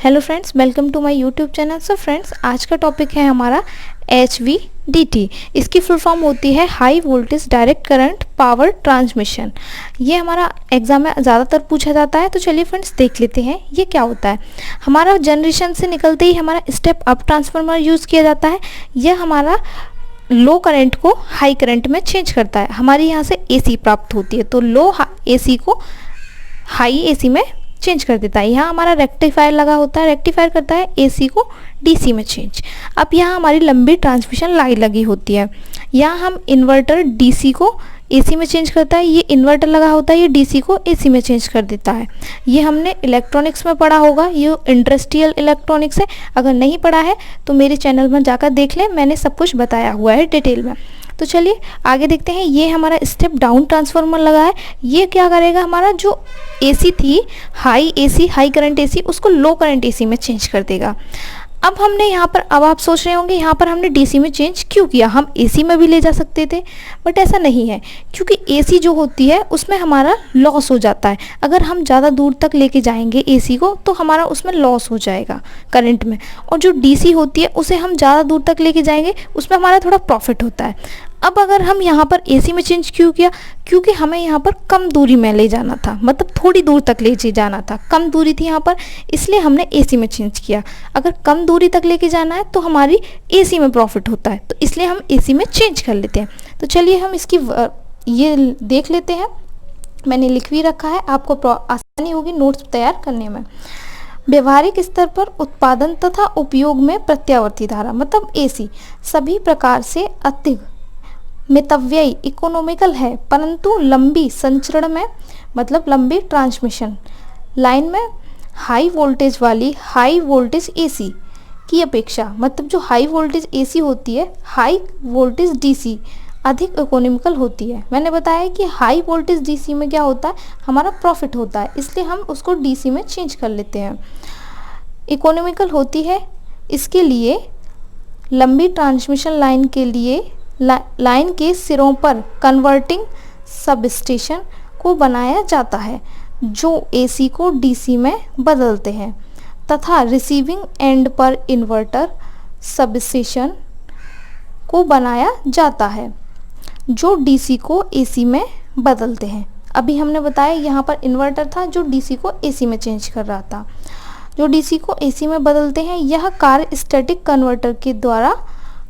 Hello friends, welcome to my YouTube channel. So friends, आज का topic है हमारा HVDT। इसकी फुल फॉर्म होती है high voltage direct current power transmission. ये हमारा एग्जाम में ज़्यादातर पूछा जाता है। तो चलिए फ्रेंड्स, देख लेते हैं ये क्या होता है। हमारा जनरेशन से निकलते ही हमारा स्टेप अप ट्रांसफार्मर यूज़ किया जाता है। यह हमारा लो करंट को हाई करंट में चेंज करता है। हमारे यहाँ से AC प्राप्त होती है, तो लो AC को हाई AC में चेंज कर देता है। यहाँ हमारा रेक्टिफायर लगा होता है, रेक्टिफायर करता है AC को DC में चेंज। अब यहाँ हमारी लंबी ट्रांसमिशन लाइन लगी होती है। यहाँ हम इन्वर्टर DC को AC में चेंज करता है। ये इन्वर्टर लगा होता है, ये DC को AC में चेंज कर देता है। ये हमने इलेक्ट्रॉनिक्स में पढ़ा होगा, ये इंडस्ट्रियल इलेक्ट्रॉनिक्स है। अगर नहीं पढ़ा है तो मेरे चैनल में जाकर देख लें, मैंने सब कुछ बताया हुआ है डिटेल में। तो चलिए आगे देखते हैं। ये हमारा स्टेप डाउन ट्रांसफार्मर लगा है। ये क्या करेगा, हमारा जो AC थी high AC high current AC, उसको लो करंट AC में चेंज कर देगा। अब हमने यहाँ पर, अब आप सोच रहे होंगे यहाँ पर हमने DC में चेंज क्यों किया, हम AC में भी ले जा सकते थे। बट ऐसा नहीं है, क्योंकि AC जो होती है उसमें हमारा लॉस हो जाता है। अगर हम ज़्यादा दूर तक लेके जाएंगे AC को तो हमारा उसमें लॉस हो जाएगा करंट में। और जो DC होती है उसे हम ज़्यादा दूर तक लेके जाएंगे, उसमें हमारा थोड़ा प्रॉफिट होता है। अब अगर हम यहाँ पर AC में चेंज क्यों किया, क्योंकि हमें यहाँ पर कम दूरी में ले जाना था, मतलब थोड़ी दूर तक ले जाना था, कम दूरी थी यहाँ पर, इसलिए हमने AC में चेंज किया। अगर कम दूरी तक लेके जाना है तो हमारी AC में प्रॉफिट होता है, तो इसलिए हम AC में चेंज कर लेते हैं। तो चलिए हम इसकी ये देख लेते हैं। मैंने लिख भी रखा है, आपको आसानी होगी नोट्स तैयार करने में। व्यवहारिक स्तर पर उत्पादन तथा उपयोग में प्रत्यावर्ती धारा मतलब AC सभी प्रकार से अधिक मितव्ययी इकोनॉमिकल है, परंतु लंबी संचरण में मतलब लंबी ट्रांसमिशन लाइन में हाई वोल्टेज वाली हाई वोल्टेज AC की अपेक्षा, मतलब जो हाई वोल्टेज AC होती है हाई वोल्टेज DC अधिक इकोनॉमिकल होती है। मैंने बताया कि हाई वोल्टेज DC में क्या होता है, हमारा प्रॉफिट होता है, इसलिए हम उसको DC में चेंज कर लेते हैं। इकोनॉमिकल होती है, इसके लिए लंबी ट्रांसमिशन लाइन के लिए लाइन के सिरों पर कन्वर्टिंग सबस्टेशन को बनाया जाता है जो AC को DC में बदलते हैं, तथा रिसीविंग एंड पर इन्वर्टर सबस्टेशन को बनाया जाता है जो DC को AC में बदलते हैं। अभी हमने बताया यहाँ पर इन्वर्टर था जो DC को AC में चेंज कर रहा था, जो DC को AC में बदलते हैं। यह कार्य स्टैटिक कन्वर्टर के द्वारा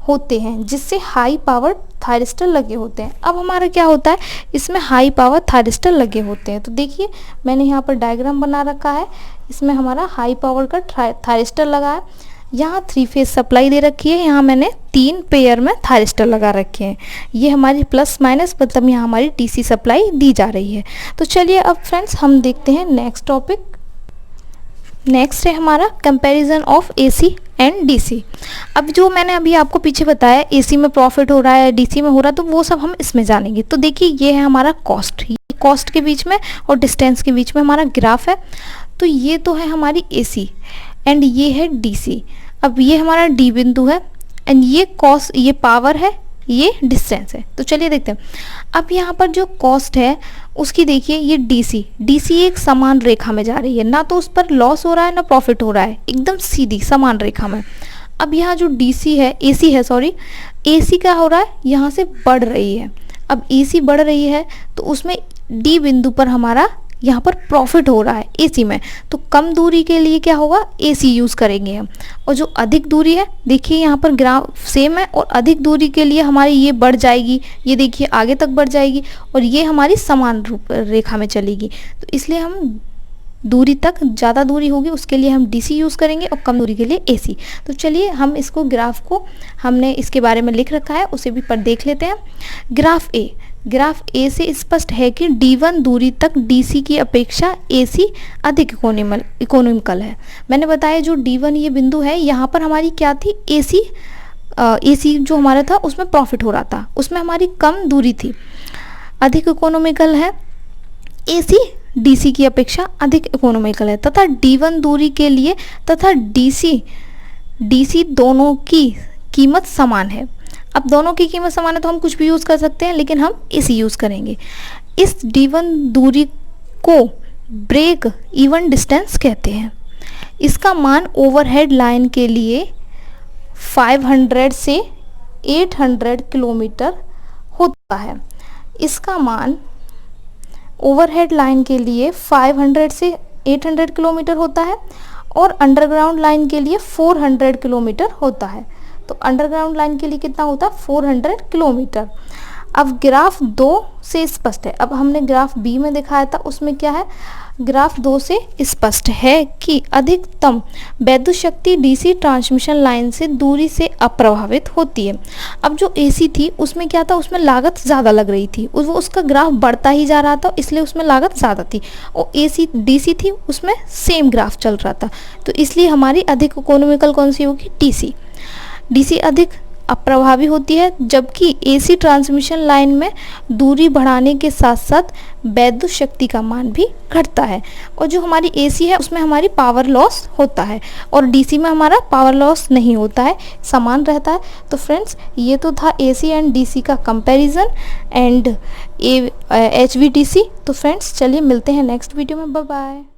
होते हैं जिससे हाई पावर थायरिस्टर लगे होते हैं। अब हमारा क्या होता है, इसमें हाई पावर थायरिस्टर लगे होते हैं। तो देखिए मैंने यहाँ पर डायग्राम बना रखा है, इसमें हमारा हाई पावर का थायरिस्टर लगा है। यहाँ 3 फेज सप्लाई दे रखी है, यहाँ मैंने 3 पेयर में थायरिस्टर लगा रखे हैं। ये हमारी प्लस माइनस मतलब यहाँ हमारी DC सप्लाई दी जा रही है। तो चलिए अब फ्रेंड्स हम देखते हैं नेक्स्ट टॉपिक। नेक्स्ट है हमारा comparison of AC and DC। अब जो मैंने अभी आपको पीछे बताया AC में प्रॉफिट हो रहा है DC में हो रहा है, तो वो सब हम इसमें जानेंगे। तो देखिए ये है हमारा कॉस्ट, ये कॉस्ट के बीच में और डिस्टेंस के बीच में हमारा ग्राफ है। तो ये तो है हमारी AC एंड ये है DC। अब ये हमारा D बिंदु है एंड ये कॉस्ट, ये पावर है, ये डिस्टेंस है। तो चलिए देखते हैं। अब यहाँ पर जो कॉस्ट है उसकी देखिए, ये DC एक समान रेखा में जा रही है, ना तो उस पर लॉस हो रहा है ना प्रॉफिट हो रहा है, एकदम सीधी समान रेखा में। अब यहाँ जो DC है, AC है सॉरी, AC क्या हो रहा है, यहाँ से बढ़ रही है। अब AC बढ़ रही है तो उसमें D बिंदु पर हमारा यहाँ पर प्रॉफिट हो रहा है AC में, तो कम दूरी के लिए क्या होगा, AC यूज़ करेंगे हम। और जो अधिक दूरी है, देखिए यहाँ पर ग्राफ सेम है, और अधिक दूरी के लिए हमारी ये बढ़ जाएगी, ये देखिए आगे तक बढ़ जाएगी, और ये हमारी समान रेखा में चलेगी। तो इसलिए हम दूरी तक, ज़्यादा दूरी होगी उसके लिए हम DC यूज़ करेंगे और कम दूरी के लिए AC। तो चलिए हम इसको, ग्राफ को हमने इसके बारे में लिख रखा है, उसे भी पर देख लेते हैं। ग्राफ A से स्पष्ट है कि D1 दूरी तक DC की अपेक्षा AC अधिक इकोनॉमिकल है। मैंने बताया जो D1 ये बिंदु है, यहाँ पर हमारी क्या थी, AC जो हमारा था उसमें प्रॉफिट हो रहा था, उसमें हमारी कम दूरी थी, अधिक इकोनॉमिकल है। AC DC की अपेक्षा अधिक इकोनॉमिकल है, तथा D1 दूरी के लिए तथा DC दोनों की कीमत समान है। अब दोनों की कीमत समान है तो हम कुछ भी यूज़ कर सकते हैं, लेकिन हम AC यूज़ करेंगे। इस D1 दूरी को ब्रेक इवन डिस्टेंस कहते हैं। इसका मान ओवरहेड लाइन के लिए 500 से 800 किलोमीटर होता है। इसका मान ओवरहेड लाइन के लिए 500 से 800 किलोमीटर होता है और अंडरग्राउंड लाइन के लिए 400 किलोमीटर होता है। तो अंडरग्राउंड लाइन के लिए कितना होता है? 400 किलोमीटर। अब ग्राफ 2 से स्पष्ट है। अब हमने ग्राफ बी में दिखाया था, उसमें क्या है? ग्राफ 2 से स्पष्ट है कि अधिकतम विद्युत शक्ति डीसी ट्रांसमिशन लाइन से दूरी से अप्रभावित होती है। अब जो एसी थी उसमें क्या था? उसमें लागत ज़्यादा लग रही थी, वो उसका ग्राफ बढ़ता ही जा रहा था, इसलिए उसमें लागत ज़्यादा थी। और एसी डीसी थी, उसमें सेम ग्राफ चल रहा था, तो इसलिए हमारी अधिक इकोनॉमिकल कौन सी होगी? डीसी। डीसी अधिक अप्रभावी होती है, जबकि एसी ट्रांसमिशन लाइन में दूरी बढ़ाने के साथ साथ विद्युत शक्ति का मान भी घटता है। और जो हमारी एसी है उसमें हमारी पावर लॉस होता है और डीसी में हमारा पावर लॉस नहीं होता है, समान रहता है। तो फ्रेंड्स, ये तो था एसी एंड डीसी का कंपैरिजन एंड एचवीडीसी। तो फ्रेंड्स, चलिए मिलते हैं नेक्स्ट वीडियो में। Bye bye.